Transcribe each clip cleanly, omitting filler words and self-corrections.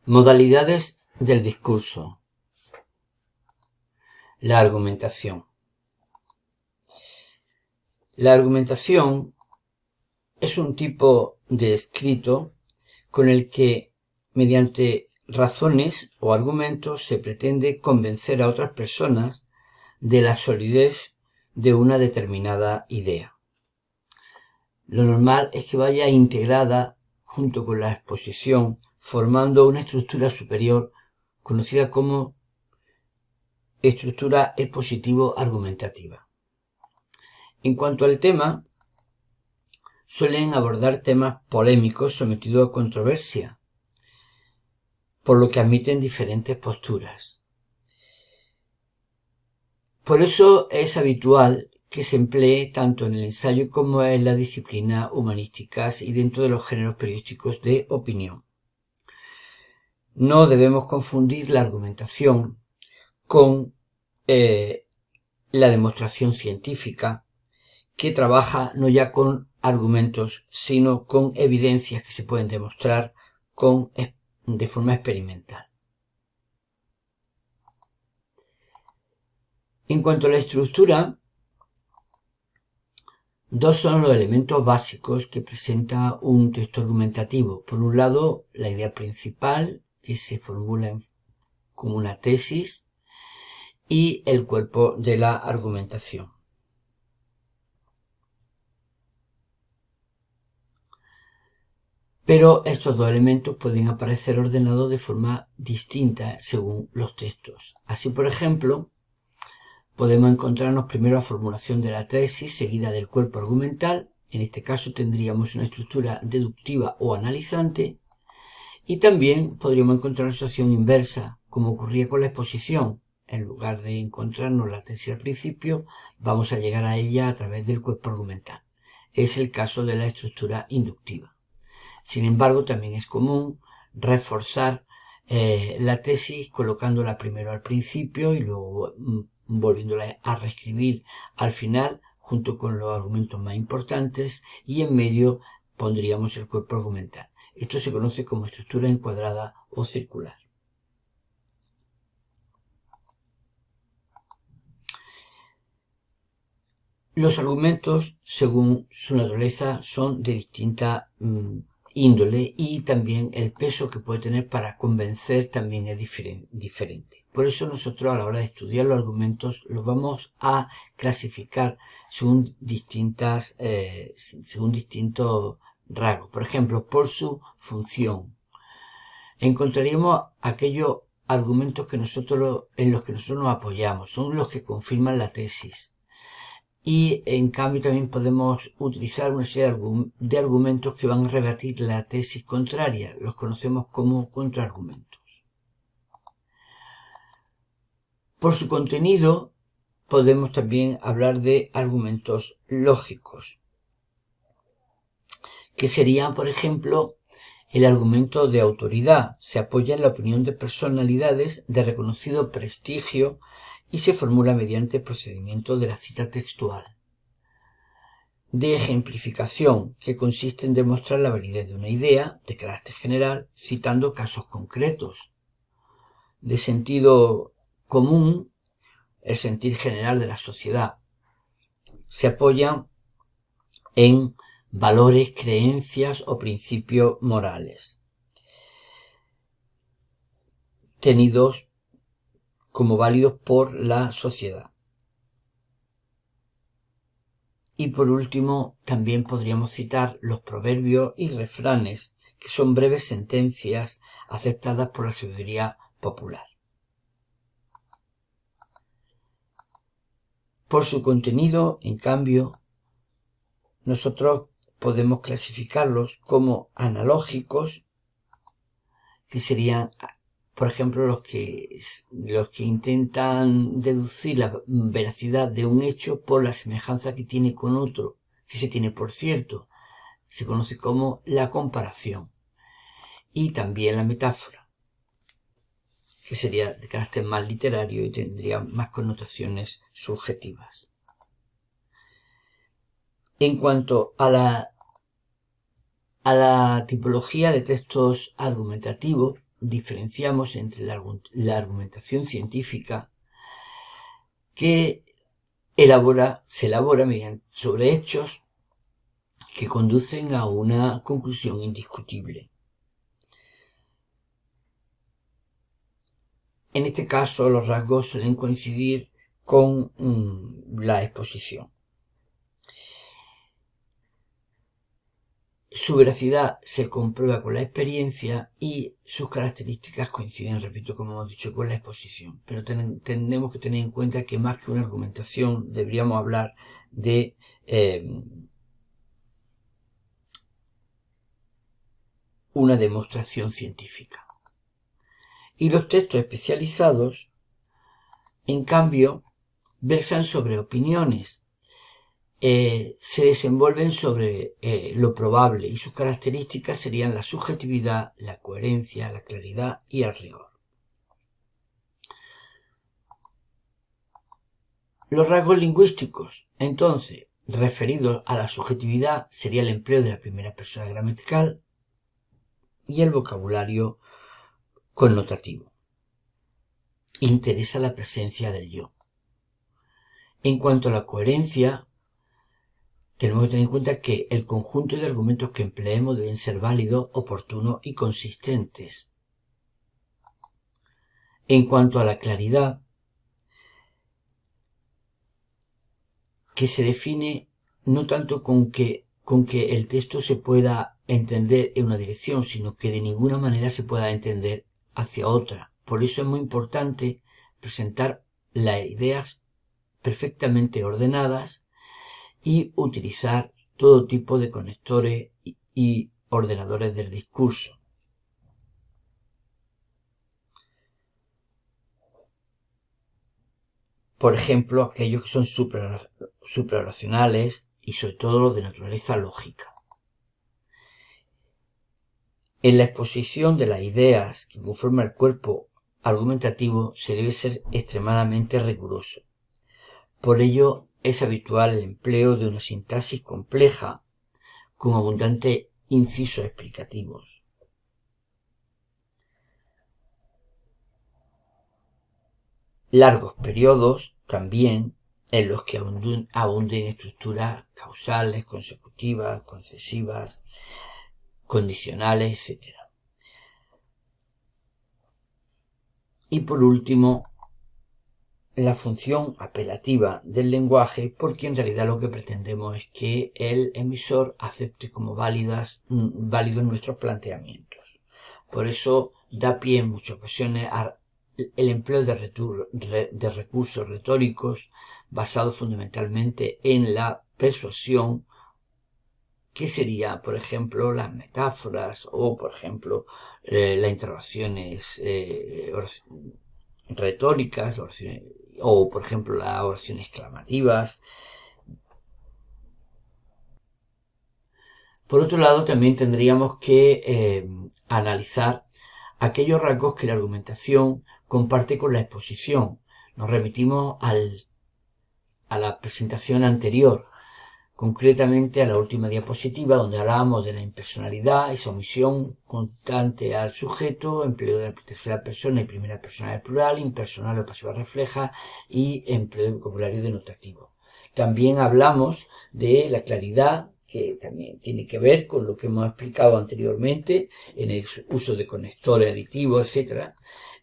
Modalidades del discurso. La argumentación. La argumentación es un tipo de escrito con el que, mediante razones o argumentos, se pretende convencer a otras personas de la solidez de una determinada idea. Lo normal es que vaya integrada junto con la exposición, formando una estructura superior conocida como estructura expositivo-argumentativa. En cuanto al tema, suelen abordar temas polémicos sometidos a controversia, por lo que admiten diferentes posturas. Por eso es habitual que se emplee tanto en el ensayo como en las disciplinas humanísticas y dentro de los géneros periodísticos de opinión. No debemos confundir la argumentación con la demostración científica, que trabaja no ya con argumentos, sino con evidencias que se pueden demostrar de forma experimental. En cuanto a la estructura, dos son los elementos básicos que presenta un texto argumentativo. Por un lado, la idea principal, que se formula como una tesis, y el cuerpo de la argumentación. Pero estos dos elementos pueden aparecer ordenados de forma distinta según los textos. Así, por ejemplo, podemos encontrarnos primero la formulación de la tesis seguida del cuerpo argumental. En este caso tendríamos una estructura deductiva o analizante. Y también podríamos encontrar una situación inversa, como ocurría con la exposición. En lugar de encontrarnos la tesis al principio, vamos a llegar a ella a través del cuerpo argumental. Es el caso de la estructura inductiva. Sin embargo, también es común reforzar la tesis colocándola primero al principio y luego volviéndola a reescribir al final junto con los argumentos más importantes, y en medio pondríamos el cuerpo argumental. Esto se conoce como estructura encuadrada o circular. Los argumentos, según su naturaleza, son de distinta índole, y también el peso que puede tener para convencer también es diferente. Por eso nosotros, a la hora de estudiar los argumentos, los vamos a clasificar según distintos rasgos. Por ejemplo, por su función. Encontraríamos aquellos argumentos en los que nosotros nos apoyamos, son los que confirman la tesis. Y en cambio también podemos utilizar una serie de argumentos que van a rebatir la tesis contraria. Los conocemos como contraargumentos. Por su contenido podemos también hablar de argumentos lógicos, que serían, por ejemplo, el argumento de autoridad. Se apoya en la opinión de personalidades de reconocido prestigio y se formula mediante el procedimiento de la cita textual. De ejemplificación, que consiste en demostrar la validez de una idea de carácter general citando casos concretos. De sentido común, el sentir general de la sociedad. Se apoyan en valores, creencias o principios morales, tenidos como válidos por la sociedad. Y por último, también podríamos citar los proverbios y refranes, que son breves sentencias aceptadas por la sabiduría popular. Por su contenido, en cambio, nosotros podemos clasificarlos como analógicos, que serían, por ejemplo, los que intentan deducir la veracidad de un hecho por la semejanza que tiene con otro, que se tiene por cierto. Se conoce como la comparación. Y también la metáfora, que sería de carácter más literario y tendría más connotaciones subjetivas. En cuanto a la tipología de textos argumentativos, diferenciamos entre la argumentación científica que se elabora sobre hechos que conducen a una conclusión indiscutible. En este caso, los rasgos suelen coincidir con la exposición. Su veracidad se comprueba con la experiencia y sus características coinciden, repito, como hemos dicho, con la exposición. Pero tenemos que tener en cuenta que más que una argumentación deberíamos hablar de una demostración científica. Y los textos especializados, en cambio, versan sobre opiniones, se desenvuelven sobre lo probable y sus características serían la subjetividad, la coherencia, la claridad y el rigor. Los rasgos lingüísticos, entonces, referidos a la subjetividad, sería el empleo de la primera persona gramatical y el vocabulario connotativo. Interesa la presencia del yo. En cuanto a la coherencia, tenemos que tener en cuenta que el conjunto de argumentos que empleemos deben ser válidos, oportunos y consistentes. En cuanto a la claridad, que se define no tanto con que el texto se pueda entender en una dirección, sino que de ninguna manera se pueda entender hacia otra. Por eso es muy importante presentar las ideas perfectamente ordenadas y utilizar todo tipo de conectores y ordenadores del discurso. Por ejemplo, aquellos que son suprarracionales y sobre todo los de naturaleza lógica. En la exposición de las ideas que conforman el cuerpo argumentativo se debe ser extremadamente riguroso. Por ello es habitual el empleo de una sintaxis compleja con abundantes incisos explicativos. Largos periodos también en los que abunden estructuras causales, consecutivas, concesivas, condicionales, etc. Y por último, la función apelativa del lenguaje, porque en realidad lo que pretendemos es que el emisor acepte como válidos nuestros planteamientos. Por eso da pie en muchas ocasiones al empleo de recursos retóricos basados fundamentalmente en la persuasión, que sería, por ejemplo, las metáforas o, por ejemplo, las interrogaciones retóricas, o, por ejemplo, las oraciones exclamativas. Por otro lado, también tendríamos que analizar aquellos rasgos que la argumentación comparte con la exposición. Nos remitimos a la presentación anterior, concretamente a la última diapositiva, donde hablábamos de la impersonalidad, esa omisión constante al sujeto, empleo de la tercera persona y primera persona del plural, impersonal o pasiva refleja y empleo de vocabulario denotativo. También hablamos de la claridad, que también tiene que ver con lo que hemos explicado anteriormente en el uso de conectores aditivos, etc.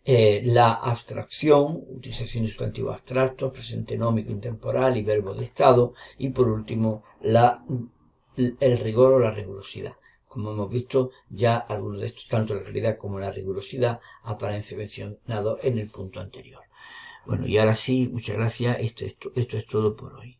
La abstracción, utilización de sustantivos abstractos, presente nómico, intemporal y verbo de estado, y por último el rigor o la rigurosidad. Como hemos visto, ya algunos de estos, tanto la claridad como la rigurosidad, aparecen mencionados en el punto anterior. Bueno, y ahora sí, muchas gracias, esto es todo por hoy.